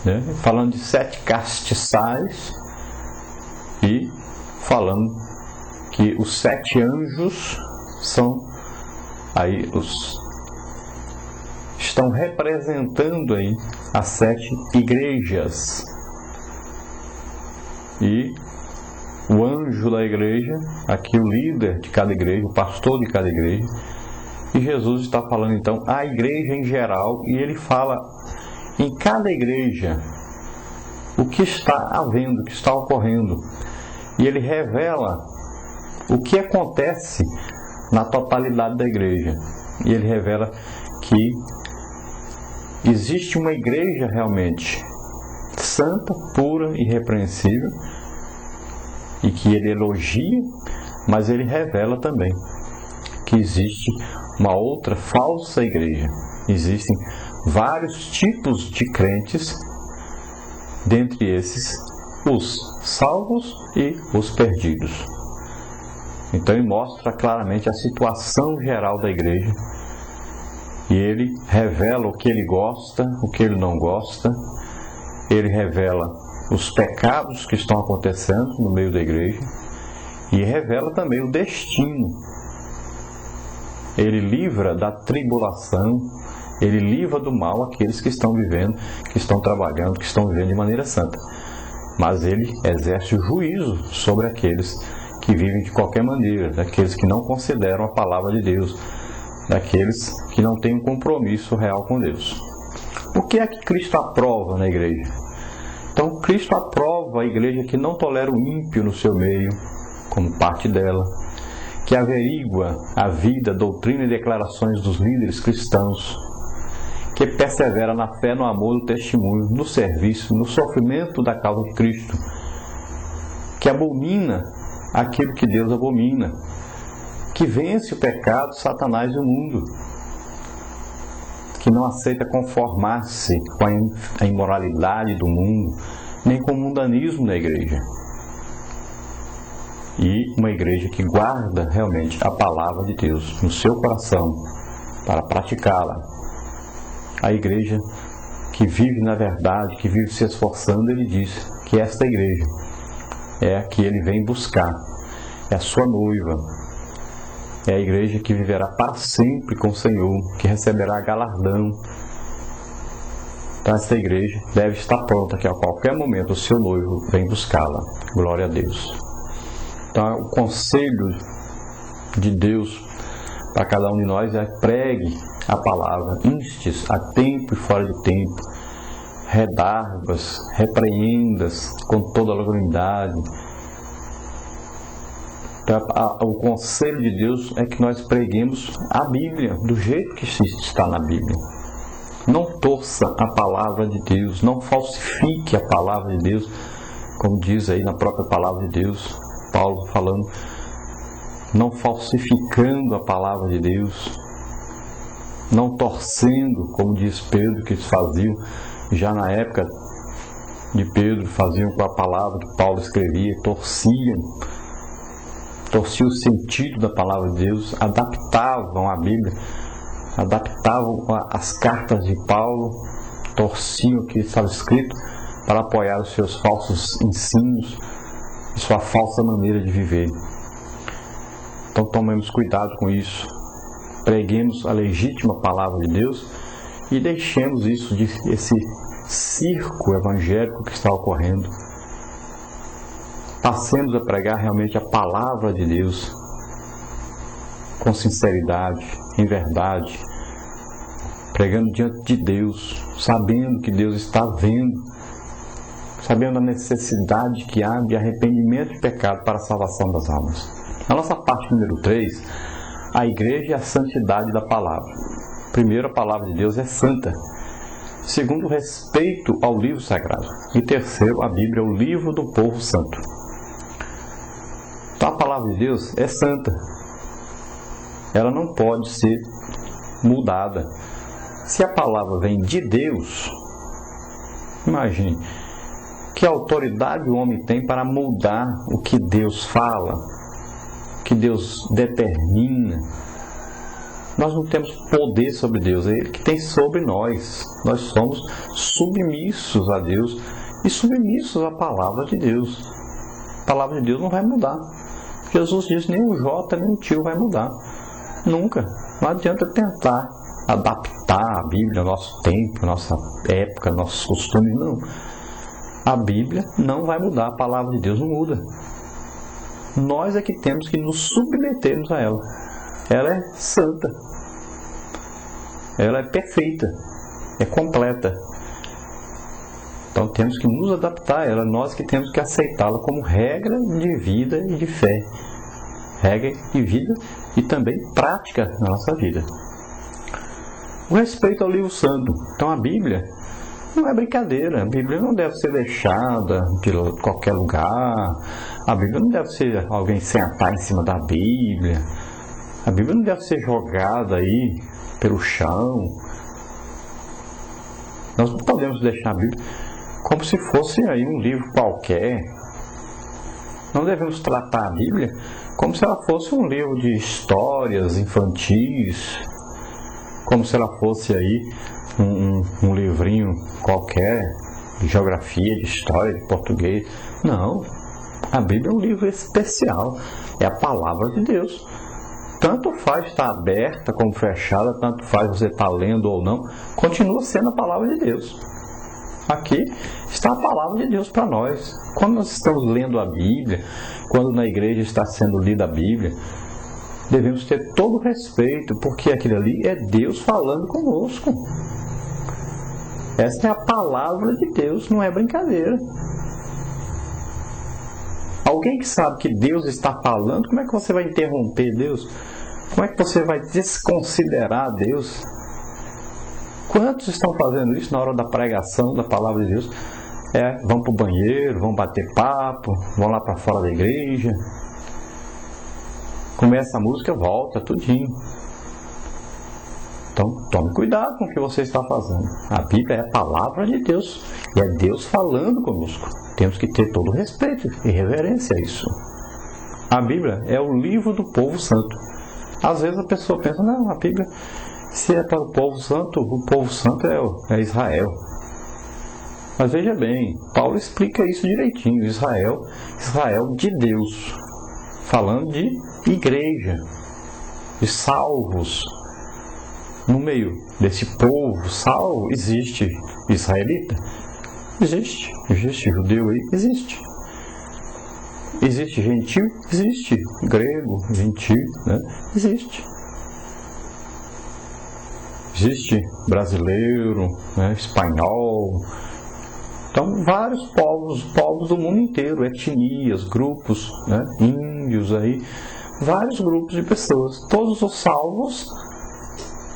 né? Falando de 7 castiçais e falando que os 7 anjos são aí estão representando aí as 7 igrejas. E o anjo da igreja, aqui o líder de cada igreja, o pastor de cada igreja, e Jesus está falando então a igreja em geral, e ele fala em cada igreja o que está havendo, o que está ocorrendo, e ele revela o que acontece na totalidade da igreja, e ele revela que existe uma igreja realmente santa, pura e irrepreensível, e que ele elogia, mas ele revela também que existe uma outra falsa igreja. Existem vários tipos de crentes, dentre esses os salvos e os perdidos. Então ele mostra claramente a situação geral da igreja, e ele revela o que ele gosta, o que ele não gosta, ele revela os pecados que estão acontecendo no meio da igreja, e revela também o destino. Ele livra da tribulação, ele livra do mal aqueles que estão vivendo, que estão trabalhando, que estão vivendo de maneira santa. Mas ele exerce o juízo sobre aqueles que vivem de qualquer maneira, daqueles que não consideram a palavra de Deus, daqueles que não têm um compromisso real com Deus. O que é que Cristo aprova na igreja? Então, Cristo aprova a igreja que não tolera o ímpio no seu meio, como parte dela, que averigua a vida, doutrina e declarações dos líderes cristãos, que persevera na fé, no amor, no testemunho, no serviço, no sofrimento da causa de Cristo, que abomina aquilo que Deus abomina, que vence o pecado, Satanás e o mundo, que não aceita conformar-se com a imoralidade do mundo, nem com o mundanismo da igreja. E uma igreja que guarda realmente a palavra de Deus no seu coração para praticá-la. A igreja que vive na verdade, que vive se esforçando, ele diz que esta igreja é a que ele vem buscar, é a sua noiva, é a igreja que viverá para sempre com o Senhor, que receberá galardão. Então esta igreja deve estar pronta, que a qualquer momento o seu noivo vem buscá-la. Glória a Deus. Então o conselho de Deus para cada um de nós é: pregue a palavra, instes a tempo e fora de tempo, redargas, repreendas com toda a longanimidade. Então, o conselho de Deus é que nós preguemos a Bíblia do jeito que está na Bíblia. Não torça a palavra de Deus, não falsifique a palavra de Deus, como diz aí na própria palavra de Deus, Paulo falando, não falsificando a palavra de Deus, não torcendo, como diz Pedro, que eles faziam já na época de Pedro, faziam com a palavra que Paulo escrevia, torciam o sentido da palavra de Deus, adaptavam a Bíblia, adaptavam as cartas de Paulo, torciam o que estava escrito para apoiar os seus falsos ensinos e sua falsa maneira de viver. Então tomemos cuidado com isso, preguemos a legítima palavra de Deus e deixemos esse circo evangélico que está ocorrendo. Passemos a pregar realmente a palavra de Deus com sinceridade, em verdade, pregando diante de Deus, sabendo que Deus está vendo, sabendo a necessidade que há de arrependimento de pecado para a salvação das almas. Na nossa parte número 3, a igreja e a santidade da palavra. Primeiro, a palavra de Deus é santa. Segundo, o respeito ao livro sagrado. E terceiro, a Bíblia é o livro do povo santo. Então a palavra de Deus é santa. Ela não pode ser mudada. Se a palavra vem de Deus, imagine, que autoridade o homem tem para mudar o que Deus fala, o que Deus determina, Nós não temos poder sobre Deus, é Ele que tem sobre nós. Nós somos submissos a Deus e submissos à palavra de Deus. A palavra de Deus não vai mudar. Jesus disse, nem o J, nem o tio vai mudar. Nunca. Não adianta tentar adaptar a Bíblia ao nosso tempo, à nossa época, aos nossos costumes. Não. A Bíblia não vai mudar, a palavra de Deus não muda. Nós é que temos que nos submetermos a ela. Ela é santa. Ela é perfeita. É completa. Então temos que nos adaptar a ela. Nós que temos que aceitá-la como regra de vida e de fé. Regra de vida e também prática na nossa vida. O respeito ao livro santo. Então a Bíblia não é brincadeira. A Bíblia não deve ser deixada de qualquer lugar. A Bíblia não deve ser alguém sentar em cima da Bíblia. A Bíblia não deve ser jogada aí pelo chão. Nós não podemos deixar a Bíblia como se fosse aí um livro qualquer. Não devemos tratar a Bíblia como se ela fosse um livro de histórias infantis, como se ela fosse aí um livrinho qualquer de geografia, de história, de português. Não, a Bíblia é um livro especial, é a palavra de Deus. Tanto faz estar aberta como fechada, tanto faz você estar lendo ou não, continua sendo a palavra de Deus. Aqui está a palavra de Deus para nós. Quando nós estamos lendo a Bíblia, quando na igreja está sendo lida a Bíblia, devemos ter todo o respeito, porque aquilo ali é Deus falando conosco. Essa é a palavra de Deus, não é brincadeira. Alguém que sabe que Deus está falando, como é que você vai interromper Deus? Como é que você vai desconsiderar Deus? Quantos estão fazendo isso na hora da pregação da palavra de Deus? Vão para o banheiro, vão bater papo, vão lá para fora da igreja. Começa a música, volta, tudinho. Então, tome cuidado com o que você está fazendo. A Bíblia é a palavra de Deus. E é Deus falando conosco. Temos que ter todo o respeito e reverência a isso. A Bíblia é o livro do povo santo. Às vezes a pessoa pensa, não, a Bíblia, se é para o povo santo é Israel. Mas veja bem, Paulo explica isso direitinho. Israel de Deus. Falando de igreja, de salvos. No meio desse povo salvo, existe israelita? Existe. Existe judeu aí? Existe. Existe gentil? Existe. Grego, gentil, né? Existe. Existe brasileiro, né? Espanhol. Então, vários povos do mundo inteiro, etnias, grupos, né? Índios aí, vários grupos de pessoas. Todos os salvos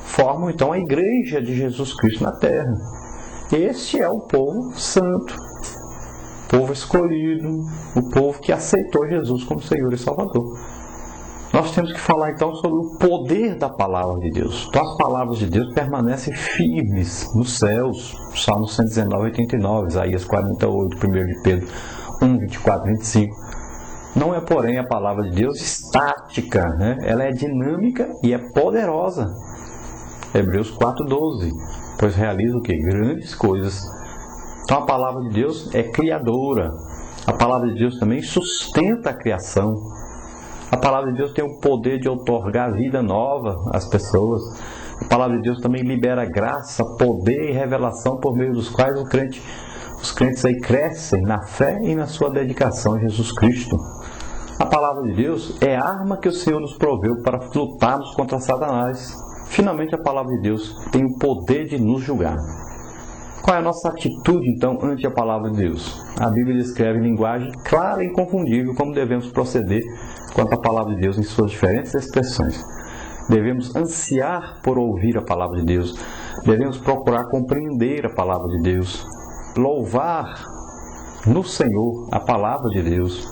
formam então a igreja de Jesus Cristo na terra. Esse é o povo santo, o povo escolhido, o povo que aceitou Jesus como Senhor e Salvador. Nós temos que falar então sobre o poder da palavra de Deus. Então, as palavras de Deus permanecem firmes nos céus. Salmo 119, 89, Isaías 48, 1 de Pedro 1, 24, 25. Não é, porém, a palavra de Deus estática, né? Ela é dinâmica e é poderosa. Hebreus 4:12, pois realiza o quê? Grandes coisas. Então a palavra de Deus é criadora. A palavra de Deus também sustenta a criação. A palavra de Deus tem o poder de outorgar vida nova às pessoas. A palavra de Deus também libera graça, poder e revelação por meio dos quais os crentes aí crescem na fé e na sua dedicação a Jesus Cristo. A palavra de Deus é a arma que o Senhor nos proveu para lutarmos contra Satanás. Finalmente, a palavra de Deus tem o poder de nos julgar. Qual é a nossa atitude, então, ante a palavra de Deus? A Bíblia descreve em linguagem clara e inconfundível como devemos proceder quanto à palavra de Deus em suas diferentes expressões. Devemos ansiar por ouvir a palavra de Deus. Devemos procurar compreender a palavra de Deus. Louvar no Senhor a palavra de Deus.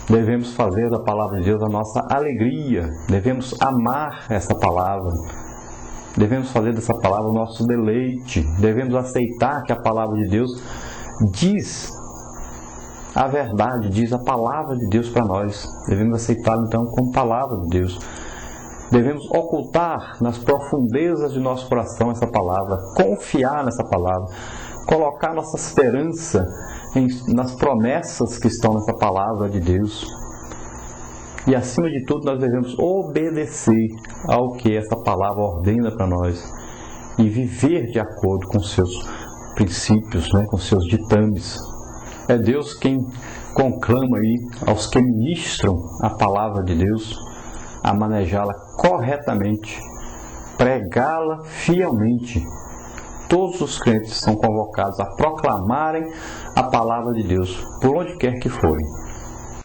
Devemos fazer da palavra de Deus a nossa alegria. Devemos amar essa palavra. Devemos fazer dessa palavra o nosso deleite. Devemos aceitar que a palavra de Deus diz a verdade, diz a palavra de Deus para nós. Devemos aceitá-la então como palavra de Deus. Devemos ocultar nas profundezas de nosso coração essa palavra, confiar nessa palavra, colocar nossa esperança nas promessas que estão nessa palavra de Deus. E acima de tudo nós devemos obedecer ao que essa palavra ordena para nós e viver de acordo com seus princípios, com seus ditames. É Deus quem conclama aí aos que ministram a palavra de Deus a manejá-la corretamente, pregá-la fielmente. Todos os crentes são convocados a proclamarem a palavra de Deus por onde quer que forem.